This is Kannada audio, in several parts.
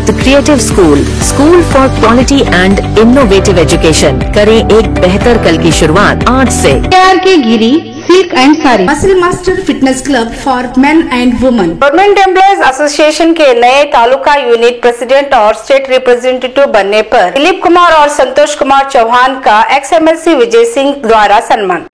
The creative school for quality and innovative education. करें एक बेहतर कल की शुरुआत आज से। K Giri silk and sari, muscle master fitness club for men and women. Government employees association के नए तालुका यूनिट प्रेसिडेंट और स्टेट रिप्रेजेंटेटिव बनने पर दिलीप कुमार और संतोष कुमार चौहान का XMLC विजय सिंह द्वारा सम्मान।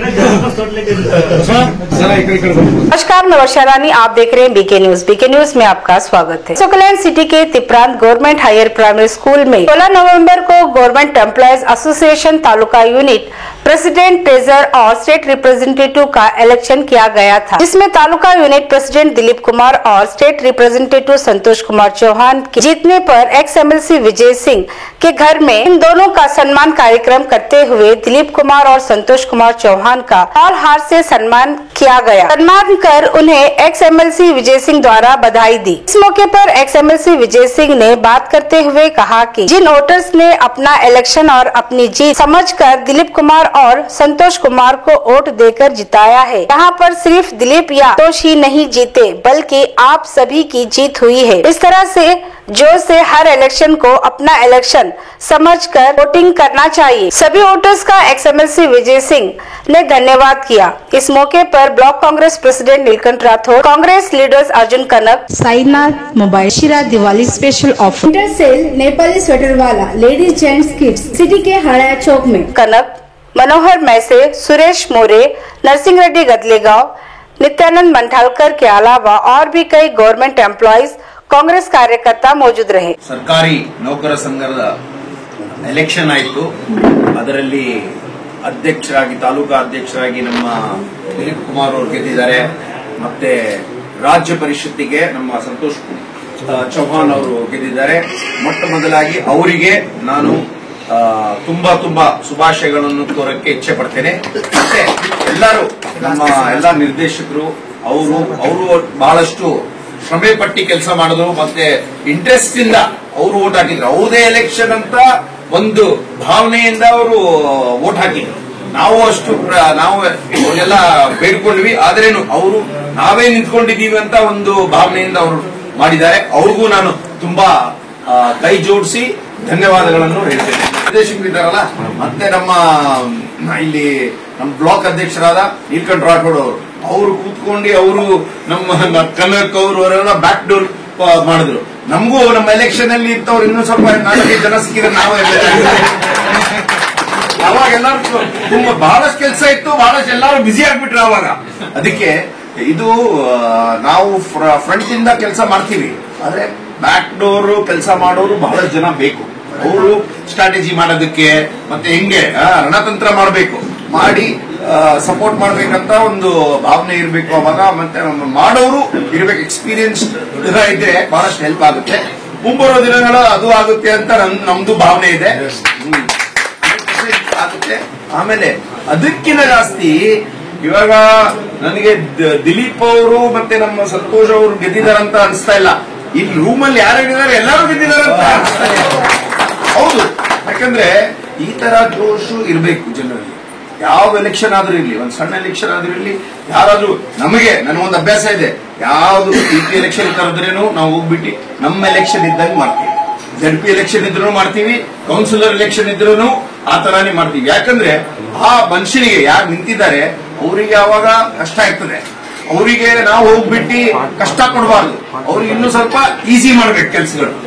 नमस्कार, मैं वर्षा रानी, आप देख रहे हैं बीके न्यूज। बीके न्यूज में आपका स्वागत है। सुकलैंड सिटी के तिप्रांत गवर्नमेंट हायर प्राइमरी स्कूल में 16 नवंबर को government employees association taluka unit president, treasurer और स्टेट रिप्रेजेंटेटिव का इलेक्शन किया गया था, जिसमें तालुका यूनिट प्रेसिडेंट दिलीप कुमार और स्टेट रिप्रेजेंटेटिव संतोष कुमार चौहान के जीतने पर XMLC विजय सिंह के घर में इन दोनों का सम्मान कार्यक्रम करते हुए दिलीप कुमार और संतोष कुमार चौहान का और हार से सम्मान किया गया। सम्मान कर उन्हें XMLC विजय सिंह द्वारा बधाई दी। इस मौके पर XMLC विजय सिंह ने बात करते हुए कहा कि जिन वोटर्स ने अपना इलेक्शन और अपनी जीत समझकर दिलीप कुमार और संतोष कुमार को वोट देकर जिताया है, यहाँ पर सिर्फ दिलीप या संतोष ही नहीं जीते बल्कि आप सभी की जीत हुई है। इस तरह से जोश से हर इलेक्शन को अपना इलेक्शन समझकर वोटिंग करना चाहिए। सभी वोटर्स का XMLC विजय सिंह ने धन्यवाद किया। इस मौके पर block Congress president Neelkanth Rathore, Congress leaders Arjun Kanak, Sainath mobile, Shira Diwali special offer, इंटरसेल नेपाली स्वेटर वाला, लेडीज जेंट्स किड्स, सिटी के हराया चौक में कनक, मनोहर मैसे, सुरेश मोरे, नरसिंह रेड्डी गदलेगांव, नित्यानंद मंठालकर के अलावा और भी कई गवर्नमेंट एम्प्लॉयज, कांग्रेस कार्यकर्ता मौजूद रहे। ಸರ್ಕಾರಿ ನೌಕರ ಸಂಘದ ಎಲೆಕ್ಷನ್ ಆಯಿತು। ಅದರಲ್ಲಿ ಅಧ್ಯಕ್ಷರಾಗಿ, ತಾಲೂಕಾ ಅಧ್ಯಕ್ಷರಾಗಿ ನಮ್ಮ ದಿಲೀಪ್ ಕುಮಾರ್ ಅವರು ಗೆದ್ದಿದ್ದಾರೆ। ಮತ್ತೆ ರಾಜ್ಯ ಪರಿಷತ್ತಿಗೆ ನಮ್ಮ ಸಂತೋಷ್ ಚೌಹಾನ್ ಅವರು ಗೆದ್ದಿದ್ದಾರೆ। ಮೊಟ್ಟ ಮೊದಲಾಗಿ ಅವರಿಗೆ ನಾನು ತುಂಬಾ ಶುಭಾಶಯಗಳನ್ನು ಕೋರಕ್ಕೆ ಇಚ್ಛೆ ಪಡ್ತೇನೆ। ಮತ್ತೆ ಎಲ್ಲರೂ ನಮ್ಮ ಎಲ್ಲ ನಿರ್ದೇಶಕರು ಅವರು ಬಹಳಷ್ಟು ಶ್ರಮೆ ಪಟ್ಟಿ ಕೆಲಸ ಮಾಡಿದ್ರು, ಮತ್ತೆ ಇಂಟ್ರೆಸ್ಟ್ ಇಂದ ಅವರು ವೋಟ್ ಹಾಕಿದ್ರು। ಯಾವುದೇ ಎಲೆಕ್ಷನ್ ಅಂತ ಒಂದು ಭಾವನೆಯಿಂದ ಅವರು ವೋಟ್ ಹಾಕಿದ್ರು। ನಾವು ಅವರೆಲ್ಲ ಬೇಡ್ಕೊಂಡ್ವಿ, ಆದ್ರೇನು ಅವರು ನಾವೇ ನಿಂತ್ಕೊಂಡಿದೀವಿ ಅಂತ ಒಂದು ಭಾವನೆಯಿಂದ ಅವರು ಮಾಡಿದ್ದಾರೆ। ಅವ್ರಿಗೂ ನಾನು ತುಂಬಾ ಕೈ ಜೋಡಿಸಿ ಧನ್ಯವಾದಗಳನ್ನು ಹೇಳ್ತೇನೆ। ನಿರ್ದೇಶಕರಿದ್ದಾರಲ್ಲ, ಮತ್ತೆ ಇಲ್ಲಿ ನಮ್ಮ ಬ್ಲಾಕ್ ಅಧ್ಯಕ್ಷರಾದ ನೀಲಕಂಠ ರಾಠೋಡ್ ಅವರು ಕೂತ್ಕೊಂಡು ಅವರು ನಮ್ಮ ಕನಕ್ ಅವರೆಲ್ಲ ಬ್ಯಾಕ್ ಡೋರ್ ಮಾಡಿದ್ರು। ನಮಗೂ ನಮ್ಮ ಎಲೆಕ್ಷನ್ ಅಲ್ಲಿ ಇತ್ತವ್ರು ಇನ್ನೂ ಸ್ವಲ್ಪ 4 ಜನ ಸಿಕ್ಕಿದ್ರೆ ನಾವು ಅವಾಗ ಎಲ್ಲರೂ ತುಂಬಾ ಬಹಳಷ್ಟು ಕೆಲಸ ಇತ್ತು, ಬಹಳಷ್ಟು ಎಲ್ಲರೂ ಬಿಸಿ ಆಗ್ಬಿಟ್ರು ಅವಾಗ। ಅದಕ್ಕೆ ಇದು ನಾವು ಫ್ರಂಟ್ ಇಂದ ಕೆಲಸ ಮಾಡ್ತೀವಿ, ಆದ್ರೆ ಬ್ಯಾಕ್ ಡೋರ್ ಕೆಲಸ ಮಾಡೋರು ಬಹಳಷ್ಟು ಜನ ಬೇಕು। ಅವರು ಸ್ಟ್ರಾಟಜಿ ಮಾಡೋದಕ್ಕೆ ಮತ್ತೆ ಹೆಂಗೆ ರಣತಂತ್ರ ಮಾಡಬೇಕು, ಮಾಡಿ ಸಪೋರ್ಟ್ ಮಾಡ್ಬೇಕಂತ ಒಂದು ಭಾವನೆ ಇರಬೇಕು ಅವಾಗ। ಮತ್ತೆ ಮಾಡೋರು ಇರ್ಬೇಕು, ಎಕ್ಸ್ಪೀರಿಯನ್ಸ್ ಇದ್ರೆ ಬಹಳಷ್ಟು ಹೆಲ್ಪ್ ಆಗುತ್ತೆ। ಮುಂಬರುವ ದಿನಗಳು ಅದು ಆಗುತ್ತೆ ಅಂತ ನಮ್ದು ಭಾವನೆ ಇದೆ, ಆಗುತ್ತೆ। ಆಮೇಲೆ ಅದಕ್ಕಿಂತ ಜಾಸ್ತಿ ಇವಾಗ ನನಗೆ ದಿಲೀಪ್ ಅವರು ಮತ್ತೆ ನಮ್ಮ ಸಂತೋಷ್ ಅವರು ಗೆದ್ದಿದಾರಂತ ಅನಿಸ್ತಾ ಇಲ್ಲ। ಇಲ್ಲಿ ರೂಮಲ್ಲಿ ಯಾರು ಗೆದ್ದಿದ್ದಾರೆ, ಎಲ್ಲರೂ ಗೆದ್ದಿದಾರಂತ ಅನಿಸ್ತಾ ಇದೆ। ಹೌದು, ಯಾಕಂದ್ರೆ ಈ ತರ ಜೋಶು ಇರಬೇಕು ಜನರಲ್ಲಿ। ಯಾವ ಎಲೆಕ್ಷನ್ ಆದ್ರೂ ಇರ್ಲಿ, ಒಂದ್ ಸಣ್ಣ ಎಲೆಕ್ಷನ್ ಆದ್ರೂ ಇರ್ಲಿ, ಯಾರಾದ್ರೂ ನನಗೊಂದು ಅಭ್ಯಾಸ ಇದೆ, ಯಾವ್ದು EP ಎಲೆಕ್ಷನ್ ಕರೆದ್ರೇನು ನಾವು ಹೋಗ್ಬಿಟ್ಟು ನಮ್ಮ ಎಲೆಕ್ಷನ್ ಇದ್ದಂಗೆ ಮಾಡ್ತೀವಿ। ZP ಎಲೆಕ್ಷನ್ ಇದ್ರೂ ಮಾಡ್ತೀವಿ, ಕೌನ್ಸಿಲರ್ ಎಲೆಕ್ಷನ್ ಇದ್ರೂ ಆ ತರಾನೇ ಮಾಡ್ತೀವಿ। ಯಾಕಂದ್ರೆ ಆ ಮನುಷ್ಯನಿಗೆ ಯಾರು ನಿಂತಿದ್ದಾರೆ ಅವರಿಗೆ ಅವಾಗ ಕಷ್ಟ ಆಗ್ತದೆ, ಅವರಿಗೆ ನಾವು ಹೋಗ್ಬಿಟ್ಟು ಕಷ್ಟ ಕೊಡಬಾರ್ದು, ಅವ್ರಿಗೆ ಇನ್ನೂ ಸ್ವಲ್ಪ ಈಸಿ ಮಾಡ್ಬೇಕು ಕೆಲಸಗಳು।